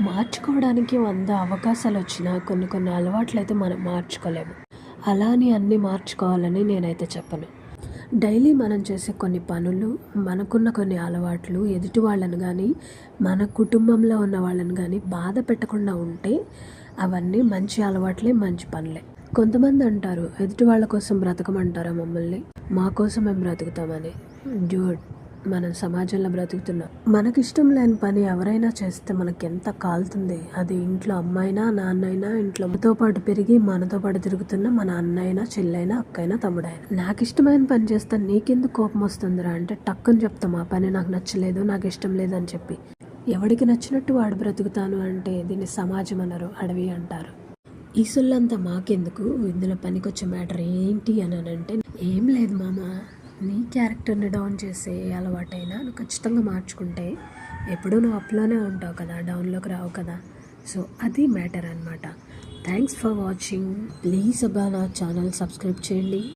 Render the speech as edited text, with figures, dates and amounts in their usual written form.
మార్చుకోవడానికి 100 అవకాశాలొచ్చినా కొన్ని కొన్ని అలవాట్లయితే మనం మార్చుకోలేము. అలా అని అన్నీ మార్చుకోవాలని నేనైతే చెప్పను. డైలీ మనం చేసే కొన్ని పనులు, మనకున్న కొన్ని అలవాట్లు ఎదుటి వాళ్ళని గానీ, మన కుటుంబంలో ఉన్న వాళ్ళని గానీ బాధ పెట్టకుండా ఉంటే అవన్నీ మంచి అలవాట్లే, మంచి పనులే. కొంతమంది అంటారు, ఎదుటి వాళ్ళ కోసం బ్రతకమంటారా మమ్మల్ని? మా కోసం మేము బ్రతుకుతామని. డ్యూడ్, మనం సమాజంలో బ్రతుకుతున్నాం. మనకిష్టం లేని పని ఎవరైనా చేస్తే మనకెంత కాలుతుంది. అది ఇంట్లో అమ్మైనా, నాన్నైనా, ఇంట్లో మనతో పాటు పెరిగి మనతో పాటు తిరుగుతున్న మన అన్నైనా, చెల్లైనా, అక్కైనా, తమ్ముడైనా. నాకు ఇష్టమైన పని చేస్తే నీకెందుకు కోపం వస్తుందిరా అంటే టక్కుని చెప్తాం, ఆ పని నాకు నచ్చలేదు, నాకు ఇష్టం లేదు అని చెప్పి. ఎవడికి నచ్చినట్టు వాడు బ్రతుకుతాను అంటే దీన్ని సమాజం అనరు, అడవి అంటారు. ఈ సొల్లంతా మాకెందుకు, ఇందులో పనికొచ్చే మ్యాటర్ ఏంటి అని అంటే, ఏం లేదు మామ, నీ క్యారెక్టర్ని డౌన్ చేసే అలవాటైనా నువ్వు ఖచ్చితంగా మార్చుకుంటే ఎప్పుడూ నువ్వు అప్లోనే ఉంటావు కదా, డౌన్లోకి రావు కదా. సో అది మ్యాటర్ అనమాట. Thanks for watching. ప్లీజ్ అబ్బా నా ఛానల్ సబ్స్క్రైబ్ చేయండి.